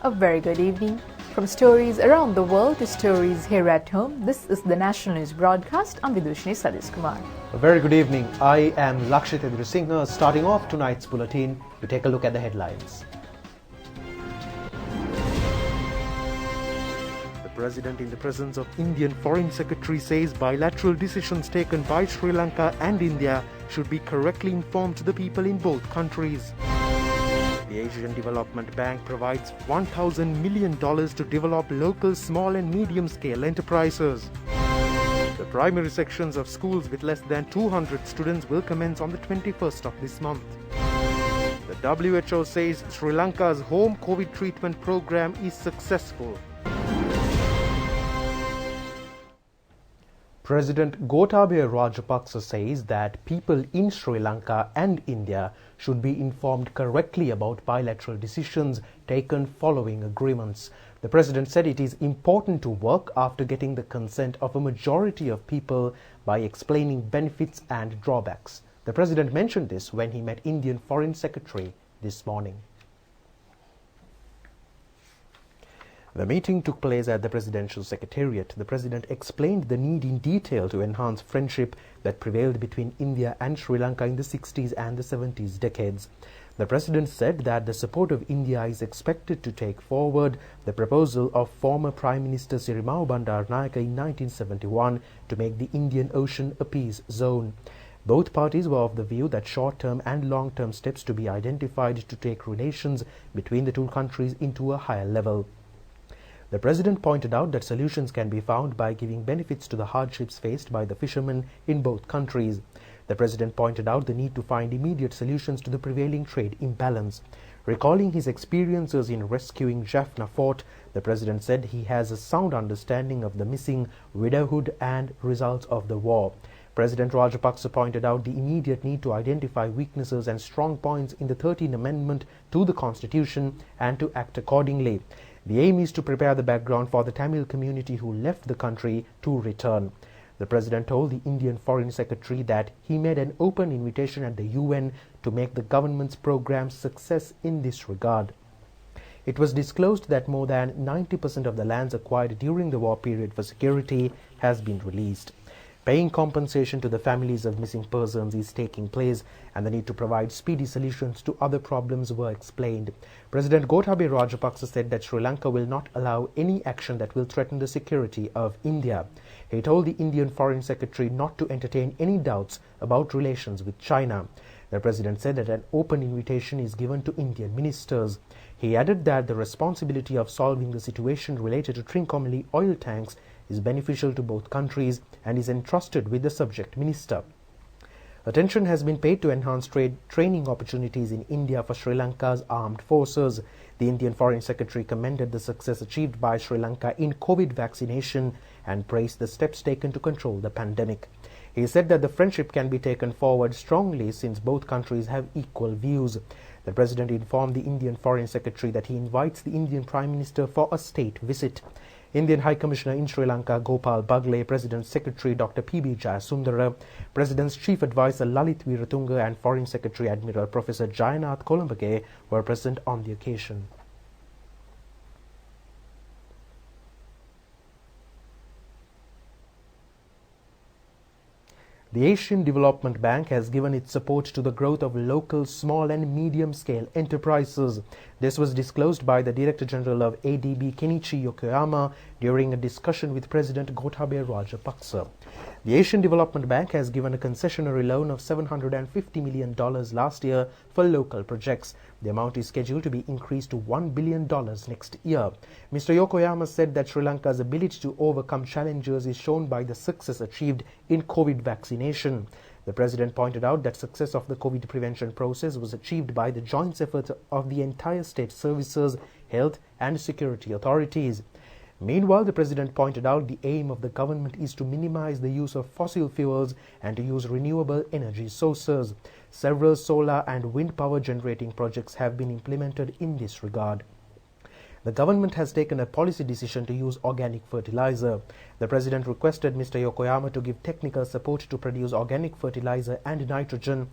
A very good evening. From stories around the world to stories here at home, this is the National News Broadcast. I'm Vidushni Sadish Kumar. A very good evening. I am Lakshit Singh. Starting off tonight's bulletin, we take a look at the headlines. The President, in the presence of Indian Foreign Secretary, says bilateral decisions taken by Sri Lanka and India should be correctly informed to the people in both countries. The Asian Development Bank provides $1,000 million to develop local small and medium-scale enterprises. The primary sections of schools with less than 200 students will commence on the 21st of this month. The WHO says Sri Lanka's home COVID treatment program is successful. President Gotabaya Rajapaksa says that people in Sri Lanka and India should be informed correctly about bilateral decisions taken following agreements. The President said it is important to work after getting the consent of a majority of people by explaining benefits and drawbacks. The President mentioned this when he met Indian Foreign Secretary this morning. The meeting took place at the Presidential Secretariat. The President explained the need in detail to enhance friendship that prevailed between India and Sri Lanka in the 60s and the 70s decades. The President said that the support of India is expected to take forward the proposal of former Prime Minister Sirimao Bandaranaike in 1971 to make the Indian Ocean a peace zone. Both parties were of the view that short-term and long-term steps to be identified to take relations between the two countries into a higher level. The President pointed out that solutions can be found by giving benefits to the hardships faced by the fishermen in both countries. The President pointed out the need to find immediate solutions to the prevailing trade imbalance. Recalling his experiences in rescuing Jaffna Fort, the President said he has a sound understanding of the missing widowhood and results of the war. President Rajapaksa pointed out the immediate need to identify weaknesses and strong points in the 13th Amendment to the Constitution and to act accordingly. The aim is to prepare the background for the Tamil community who left the country to return. The President told the Indian Foreign Secretary that he made an open invitation at the UN to make the government's program success in this regard. It was disclosed that more than 90% of the lands acquired during the war period for security has been released. Paying compensation to the families of missing persons is taking place, and the need to provide speedy solutions to other problems were explained. President Gotabaya Rajapaksa said that Sri Lanka will not allow any action that will threaten the security of India. He told the Indian Foreign Secretary not to entertain any doubts about relations with China. The President said that an open invitation is given to Indian ministers. He added that the responsibility of solving the situation related to Trincomalee oil tanks is beneficial to both countries and is entrusted with the subject minister. Attention has been paid to enhance training opportunities in India for Sri Lanka's armed forces. The Indian Foreign Secretary commended the success achieved by Sri Lanka in COVID vaccination and praised the steps taken to control the pandemic. He said that the friendship can be taken forward strongly since both countries have equal views. The President informed the Indian Foreign Secretary that he invites the Indian Prime Minister for a state visit. Indian High Commissioner in Sri Lanka Gopal Bagle, President's Secretary Dr. P.B. Jayasundara, President's Chief Advisor Lalit Weeratunga and Foreign Secretary Admiral Professor Jayanath Kolambage were present on the occasion. The Asian Development Bank has given its support to the growth of local small and medium-scale enterprises. This was disclosed by the Director General of ADB Kenichi Yokoyama during a discussion with President Gotabaya Rajapaksa. The Asian Development Bank has given a concessionary loan of $750 million last year for local projects. The amount is scheduled to be increased to $1 billion next year. Mr. Yokoyama said that Sri Lanka's ability to overcome challenges is shown by the success achieved in COVID vaccination. The President pointed out that success of the COVID prevention process was achieved by the joint efforts of the entire state services, health and security authorities. Meanwhile, the President pointed out the aim of the government is to minimize the use of fossil fuels and to use renewable energy sources. Several solar and wind power generating projects have been implemented in this regard. The government has taken a policy decision to use organic fertilizer. The President requested Mr. Yokoyama to give technical support to produce organic fertilizer and nitrogen.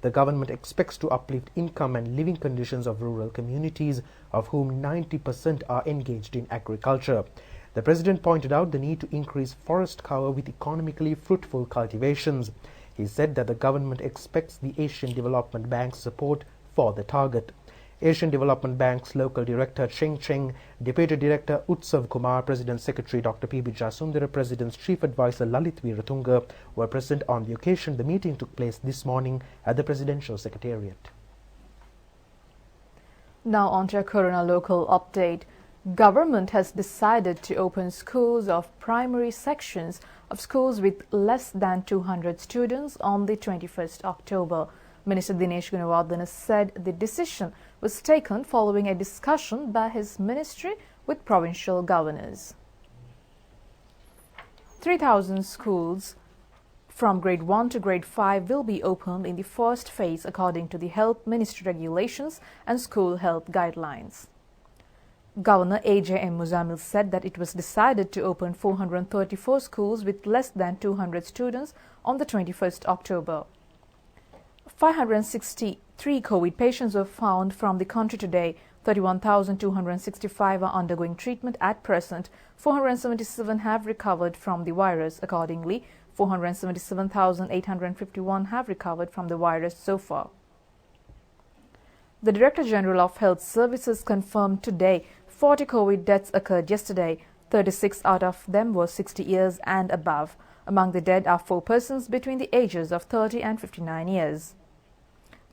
the government expects to uplift income and living conditions of rural communities, of whom 90% are engaged in agriculture. The President pointed out the need to increase forest cover with economically fruitful cultivations. He said that the government expects the Asian Development Bank's support for the target. Asian Development Bank's local director Cheng Cheng, Deputy Director Utsav Kumar, President Secretary Dr. P. Bijasundara, President's Chief Advisor Lalit Veeratunga were present on the occasion. The meeting took place this morning at the Presidential Secretariat. Now on to a Corona local update. Government has decided to open schools of primary sections of schools with less than 200 students on the 21st October. Minister Dinesh Gunawardena said the decision was taken following a discussion by his ministry with provincial governors. 3,000 schools from grade 1 to grade 5 will be opened in the first phase according to the Health Ministry regulations and school health guidelines. Governor A.J.M. Muzamil said that it was decided to open 434 schools with less than 200 students on the 21st October. 563 COVID patients were found from the country today. 31,265 are undergoing treatment at present. 477 have recovered from the virus. Accordingly, 477,851 have recovered from the virus so far. The Director General of Health Services confirmed today 40 COVID deaths occurred yesterday. 36 out of them were 60 years and above. Among the dead are 4 persons between the ages of 30 and 59 years.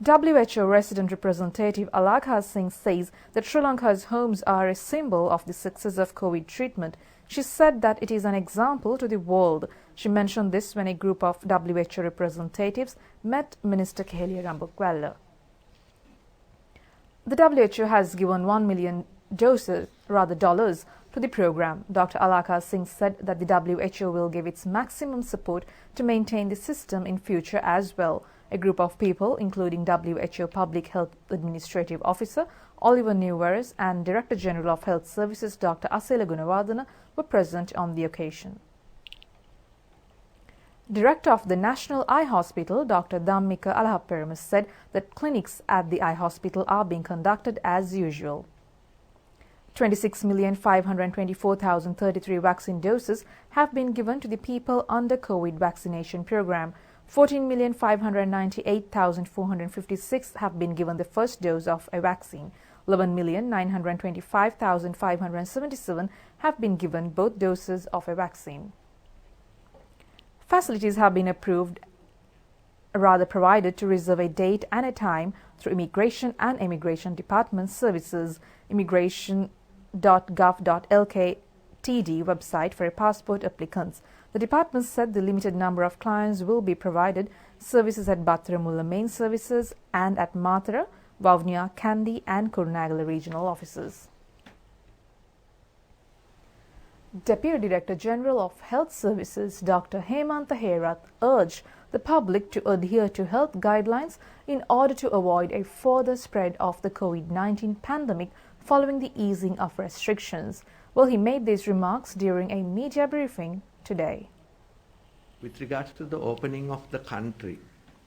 WHO resident representative Alakha Singh says that Sri Lanka's homes are a symbol of the success of COVID treatment. She said that it is an example to the world. She mentioned this when a group of WHO representatives met Minister Kehelia Rambukwella. The WHO has given 1 million dollars to the program. Dr. Alakha Singh said that the WHO will give its maximum support to maintain the system in future as well. A group of people, including WHO Public Health Administrative Officer Oliver Neuwirth and Director General of Health Services Dr. Asela Gunawardena, were present on the occasion. Director of the National Eye Hospital, Dr. Dhammika Alahapperama, said that clinics at the eye hospital are being conducted as usual. 26,524,033 vaccine doses have been given to the people under COVID vaccination program. 14,598,456 have been given the first dose of a vaccine. 11,925,577 have been given both doses of a vaccine. Facilities have been provided to reserve a date and a time through Immigration and Immigration Department Services, immigration.gov.lk TD website for passport applicants. The department said the limited number of clients will be provided services at Bhattaramulla main services and at Mathura, Vavuniya, Kandy and Kurunegala regional offices. Deputy Director General of Health Services Dr. Hemantha Herath urged the public to adhere to health guidelines in order to avoid a further spread of the COVID-19 pandemic following the easing of restrictions. Well, he made these remarks during a media briefing today. With regards to the opening of the country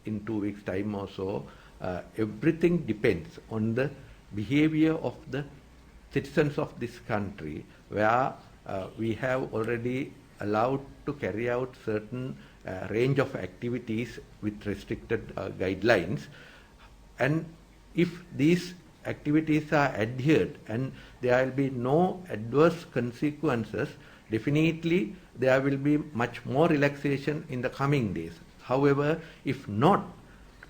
in 2 weeks' time or so, everything depends on the behavior of the citizens of this country, where we have already allowed to carry out certain range of activities with restricted guidelines. And if these activities are adhered and there will be no adverse consequences, definitely there will be much more relaxation in the coming days. However, if not,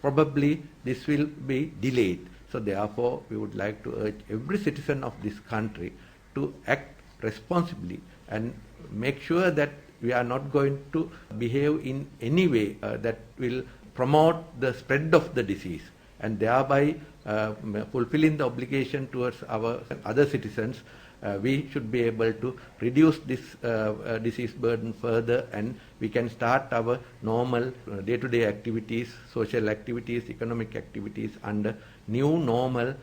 probably this will be delayed. So therefore, we would like to urge every citizen of this country to act responsibly and make sure that we are not going to behave in any way that will promote the spread of the disease, and thereby fulfilling the obligation towards our other citizens. We should be able to reduce this disease burden further, and we can start our normal day-to-day activities, social activities, economic activities under new normal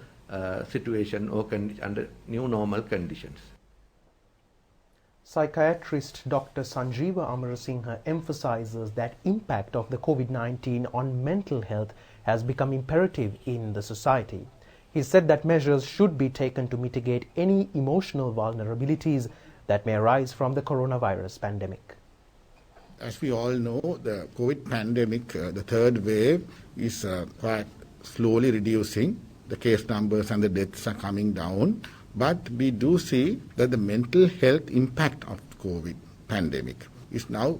situation or under new normal conditions. Psychiatrist Dr. Sanjeeva Amarasinghe emphasizes that impact of the COVID-19 on mental health has become imperative in the society. He said that measures should be taken to mitigate any emotional vulnerabilities that may arise from the coronavirus pandemic. As we all know, the COVID pandemic, the third wave, is quite slowly reducing. The case numbers and the deaths are coming down. But we do see that the mental health impact of COVID pandemic is now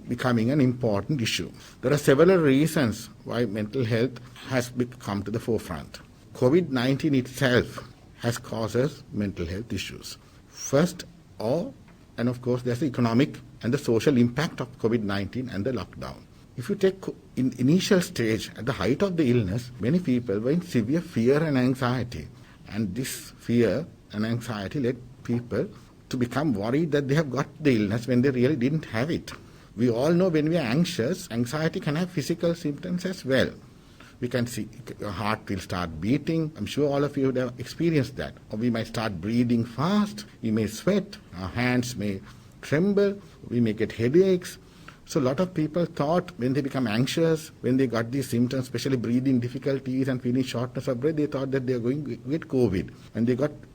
becoming an important issue. There are several reasons why mental health has come to the forefront. COVID-19 itself has caused mental health issues. First, and of course, there's the economic and the social impact of COVID-19 and the lockdown. If you take in initial stage, at the height of the illness, many people were in severe fear and anxiety. And this fear and anxiety led people to become worried that they have got the illness when they really didn't have it. We all know when we are anxious, anxiety can have physical symptoms as well. We can see your heart will start beating. I'm sure all of you would have experienced that. Or we might start breathing fast. We may sweat. Our hands may tremble. We may get headaches. So a lot of people thought when they become anxious, when they got these symptoms, especially breathing difficulties and feeling shortness of breath, they thought that they are going to get COVID. And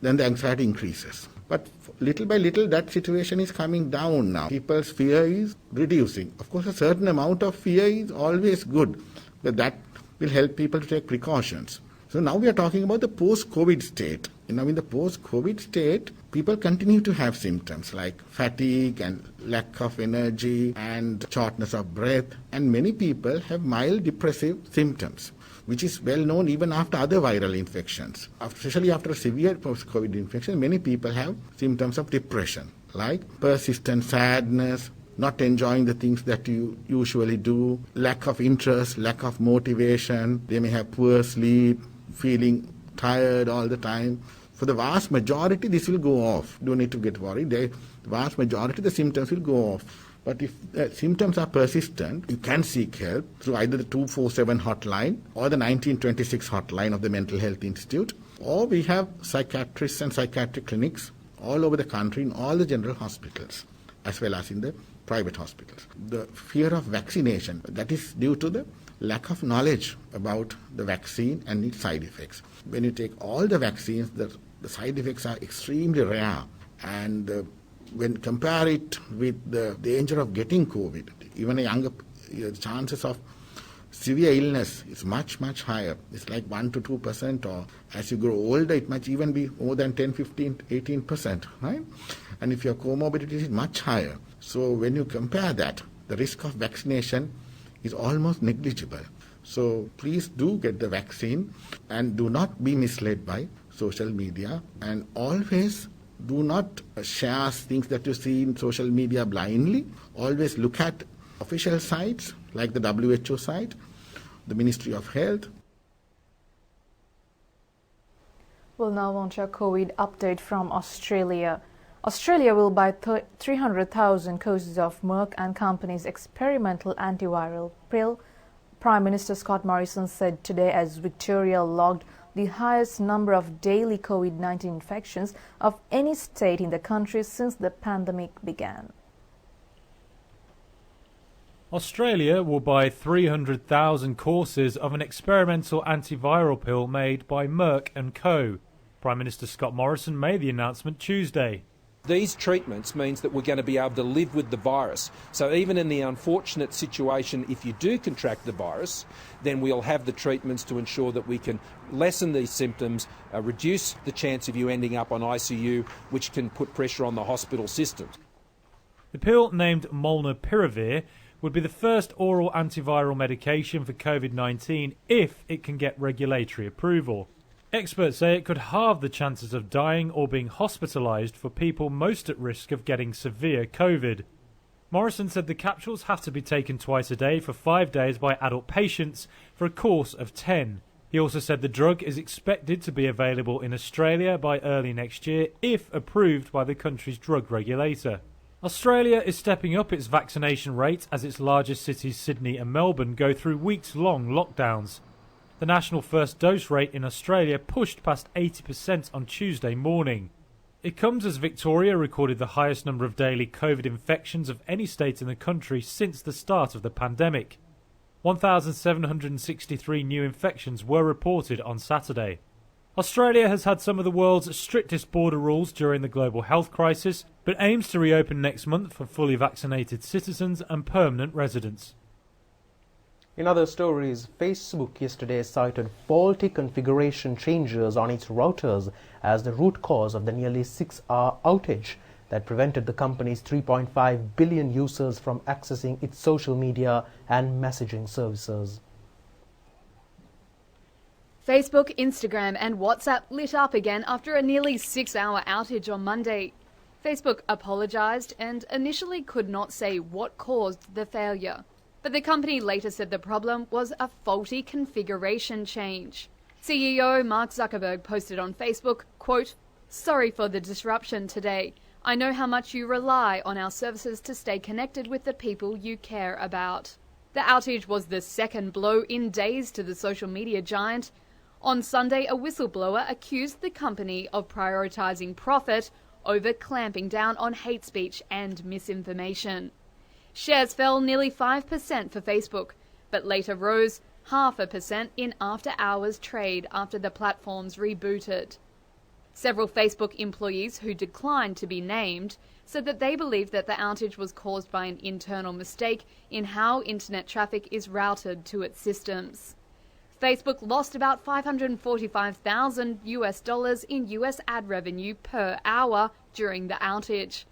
then the anxiety increases. But little by little, that situation is coming down now. People's fear is reducing. Of course, a certain amount of fear is always good, but that will help people to take precautions. So now we are talking about the post-COVID state. Now in the post-COVID state, people continue to have symptoms like fatigue and lack of energy and shortness of breath. And many people have mild depressive symptoms, which is well known even after other viral infections. Especially after a severe post-COVID infection, many people have symptoms of depression, like persistent sadness, not enjoying the things that you usually do, lack of interest, lack of motivation. They may have poor sleep, feeling tired all the time. For the vast majority, this will go off. Don't need to get worried. The vast majority, the symptoms will go off. But if the symptoms are persistent, you can seek help through either the 247 hotline or the 1926 hotline of the Mental Health Institute. Or we have psychiatrists and psychiatric clinics all over the country in all the general hospitals, as well as in the private hospitals. The fear of vaccination, that is due to the lack of knowledge about the vaccine and its side effects. When you take all the vaccines, the side effects are extremely rare. And when compare it with the danger of getting COVID, even a younger, chances of severe illness is much, much higher. It's like 1 to 2%, or as you grow older, it might even be more than 10, 15, 18%, right? And if your comorbidity is much higher. So when you compare that, the risk of vaccination is almost negligible. So please do get the vaccine and do not be misled by social media, and always do not share things that you see in social media blindly. Always look at official sites like the WHO site, the Ministry of Health. We'll now launch a COVID update from Australia. Australia will buy 300,000 courses of Merck and Company's experimental antiviral pill, Prime Minister Scott Morrison said today as Victoria logged the highest number of daily COVID-19 infections of any state in the country since the pandemic began. Australia will buy 300,000 courses of an experimental antiviral pill made by Merck & Co. Prime Minister Scott Morrison made the announcement Tuesday. These treatments means that we're going to be able to live with the virus. So even in the unfortunate situation, if you do contract the virus, then we'll have the treatments to ensure that we can lessen these symptoms, reduce the chance of you ending up on ICU, which can put pressure on the hospital systems. The pill, named Molnupiravir, would be the first oral antiviral medication for COVID-19 if it can get regulatory approval. Experts say it could halve the chances of dying or being hospitalised for people most at risk of getting severe COVID. Morrison said the capsules have to be taken twice a day for 5 days by adult patients for a course of 10. He also said the drug is expected to be available in Australia by early next year if approved by the country's drug regulator. Australia is stepping up its vaccination rate as its largest cities, Sydney and Melbourne, go through weeks-long lockdowns. The national first dose rate in Australia pushed past 80% on Tuesday morning. It comes as Victoria recorded the highest number of daily COVID infections of any state in the country since the start of the pandemic. 1,763 new infections were reported on Saturday. Australia has had some of the world's strictest border rules during the global health crisis, but aims to reopen next month for fully vaccinated citizens and permanent residents. In other stories, Facebook yesterday cited faulty configuration changes on its routers as the root cause of the nearly 6-hour outage that prevented the company's 3.5 billion users from accessing its social media and messaging services. Facebook, Instagram and WhatsApp lit up again after a nearly 6-hour outage on Monday. Facebook apologised and initially could not say what caused the failure. But the company later said the problem was a faulty configuration change. CEO Mark Zuckerberg posted on Facebook, quote, "Sorry for the disruption today. I know how much you rely on our services to stay connected with the people you care about." The outage was the second blow in days to the social media giant. On Sunday, a whistleblower accused the company of prioritising profit over clamping down on hate speech and misinformation. Shares fell nearly 5% for Facebook, but later rose 0.5% in after-hours trade after the platforms rebooted. Several Facebook employees who declined to be named said that they believe that the outage was caused by an internal mistake in how internet traffic is routed to its systems. Facebook lost about $545,000 in US ad revenue per hour during the outage.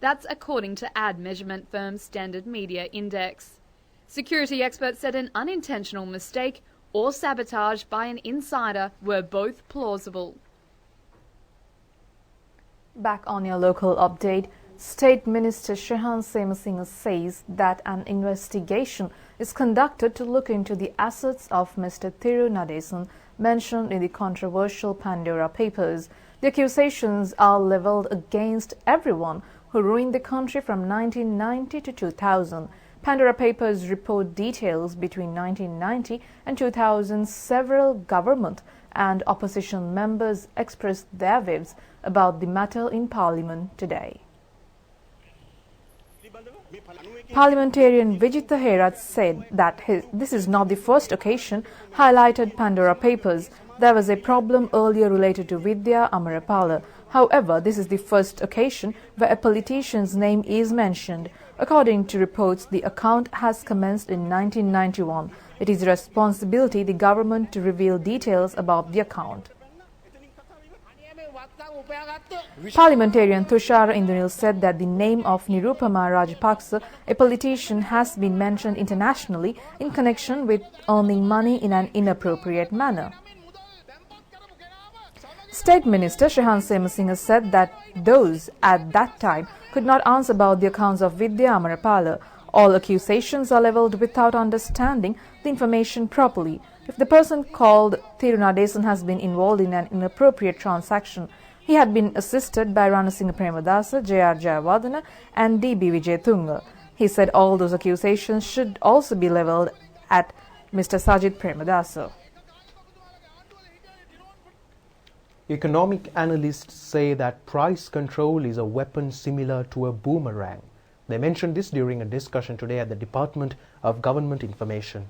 That's according to ad measurement firm Standard Media Index. Security experts said an unintentional mistake or sabotage by an insider were both plausible. Back on your local update, State Minister Shehan Semasinga says that an investigation is conducted to look into the assets of Mr. Thiru Nadesan mentioned in the controversial Pandora Papers. The accusations are levelled against everyone who ruined the country from 1990 to 2000. Pandora Papers report details between 1990 and 2000. Several government and opposition members expressed their views about the matter in Parliament today. Parliamentarian Vijitha Herat said that this is not the first occasion highlighted Pandora Papers. There was a problem earlier related to Vidya Amarapala. However, this is the first occasion where a politician's name is mentioned. According to reports, the account has commenced in 1991. It is the responsibility of the government to reveal details about the account. Parliamentarian Tushara Indranil said that the name of Nirupama Rajapaksa, a politician, has been mentioned internationally in connection with earning money in an inappropriate manner. State Minister Shehan Semasinga said that those at that time could not answer about the accounts of Vidya Amarapala. All accusations are levelled without understanding the information properly. If the person called Thiru Nadesan has been involved in an inappropriate transaction, he had been assisted by Ranasinghe Premadasa, J.R. Jayawardena and D.B. Wijayatunga. He said all those accusations should also be levelled at Mr. Sajid Premadasa. Economic analysts say that price control is a weapon similar to a boomerang. They mentioned this during a discussion today at the Department of Government Information.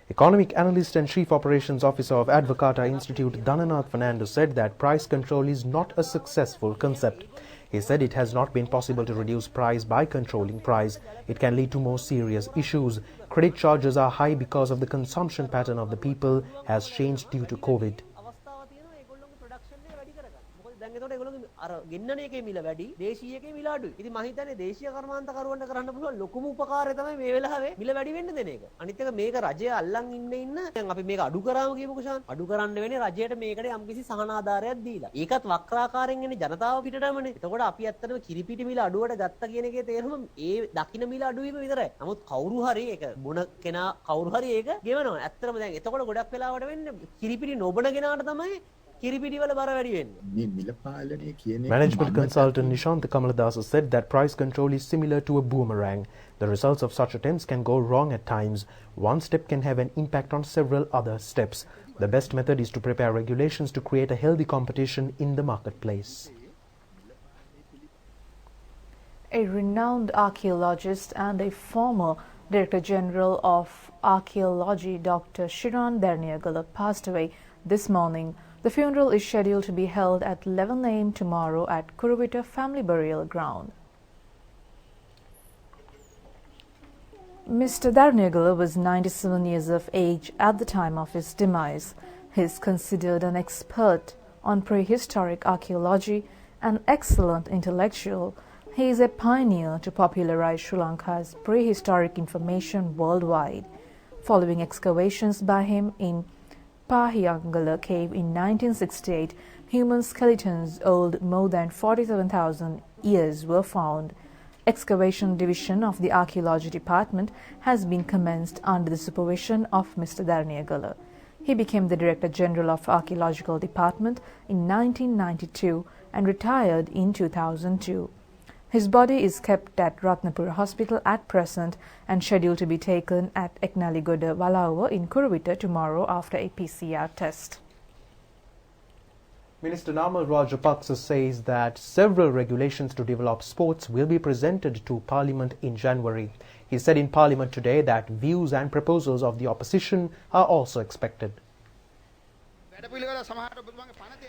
Economic analyst and Chief Operations Officer of Advocata Institute, Dhananath Fernando, said that price control is not a successful concept. He said it has not been possible to reduce price by controlling price. It can lead to more serious issues. Credit charges are high because of the consumption pattern of the people has changed due to COVID. ගෙන්නන එකේ මිල වැඩි දේශීය එකේ මිල අඩුයි. ඉතින් මම හිතන්නේ දේශීය කර්මාන්තකරුවන්ට කරන්න පුළුවන් ලොකුම උපකාරය තමයි මේ වෙලාවේ මිල වැඩි වෙන්න දෙන එක. අනිත් එක මේක රජය අල්ලන් ඉන්න දැන් අපි මේක අඩු කරාම කියමුකෝ ෂාන්. අඩු කරන්න වෙන්නේ රජයට මේකට යම්කිසි සහන ආධාරයක් දීලා. ඒකත් වක්‍රාකාරයෙන් එන්නේ ජනතාව පිටටමනේ. එතකොට අපි ඇත්තටම කිරිපිටි මිල අඩුවට ගත්ත කියන එකේ තේරුම ඒ දකින්න මිල අඩුවීම විතරයි. නමුත් කවුරු හරි ඒක බොන කෙනා කවුරු හරි ඒක ගෙවනවා. ඇත්තටම දැන් එතකොට ගොඩක් වෙලාවට වෙන්නේ කිරිපිටි නොබන කෙනාට තමයි Management consultant Nishant Kamaladasa said that price control is similar to a boomerang. The results of such attempts can go wrong at times. One step can have an impact on several other steps. The best method is to prepare regulations to create a healthy competition in the marketplace. A renowned archaeologist and a former Director General of Archaeology Dr. Shiran Derniagala passed away this morning. The funeral is scheduled to be held at 11 a.m. tomorrow at Kuruvita Family Burial Ground. Mr. Derniagala was 97 years of age at the time of his demise. He is considered an expert on prehistoric archaeology, an excellent intellectual. He is a pioneer to popularize Sri Lanka's prehistoric information worldwide. Following excavations by him in Pahiyangala cave in 1968, human skeletons old more than 47,000 years were found. Excavation Division of the Archaeology Department has been commenced under the supervision of Mr. Derniagala. He became the Director General of Archaeological Department in 1992 and retired in 2002. His body is kept at Ratnapura Hospital at present and scheduled to be taken at Eknaligoda Walauwa in Kuruvita tomorrow after a PCR test. Minister Namal Rajapaksa says that several regulations to develop sports will be presented to Parliament in January. He said in Parliament today that views and proposals of the opposition are also expected.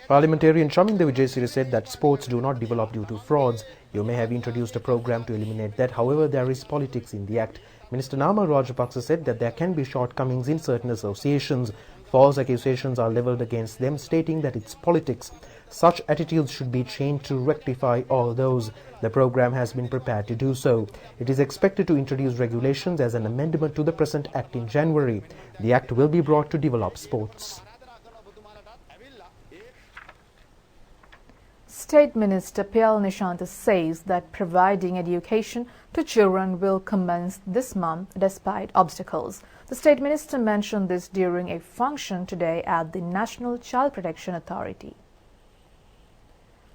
Parliamentarian Chaminda Vijayasiri said that sports do not develop due to frauds. You may have introduced a program to eliminate that. However, there is politics in the act. Minister Namal Rajapaksa said that there can be shortcomings in certain associations. False accusations are levelled against them, stating that it's politics. Such attitudes should be changed to rectify all those. The program has been prepared to do so. It is expected to introduce regulations as an amendment to the present act in January. The act will be brought to develop sports. State Minister Piyal Nishanta says that providing education to children will commence this month despite obstacles. The State Minister mentioned this during a function today at the National Child Protection Authority.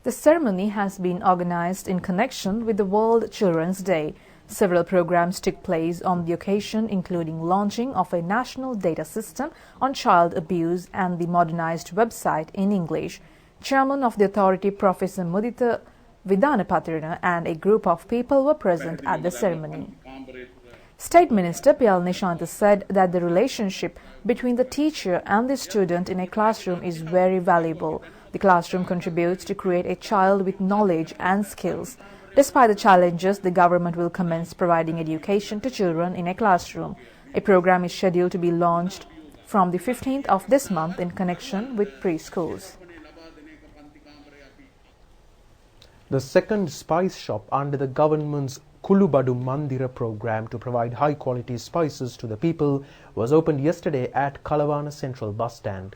The ceremony has been organized in connection with the World Children's Day. Several programs took place on the occasion, including launching of a national data system on child abuse and the modernized website in English. Chairman of the authority, Professor Mudita Vidanapatirana, and a group of people were present at the ceremony. State Minister Piyal Nishanta said that the relationship between the teacher and the student in a classroom is very valuable. The classroom contributes to create a child with knowledge and skills. Despite the challenges, the government will commence providing education to children in a classroom. A program is scheduled to be launched from the 15th of this month in connection with preschools. The second spice shop under the government's Kulubadu Mandira program to provide high-quality spices to the people was opened yesterday at Kalawana Central Bus Stand.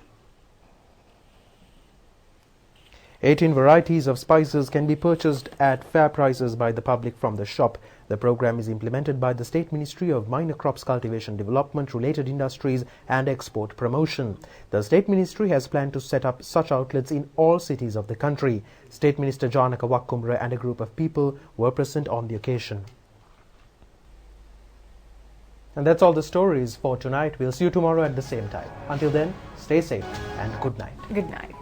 18 varieties of spices can be purchased at fair prices by the public from the shop. The program is implemented by the State Ministry of Minor Crops Cultivation Development, Related Industries and Export Promotion. The State Ministry has planned to set up such outlets in all cities of the country. State Minister Janaka Wakkumra and a group of people were present on the occasion. And that's all the stories for tonight. We'll see you tomorrow at the same time. Until then, stay safe and good night. Good night.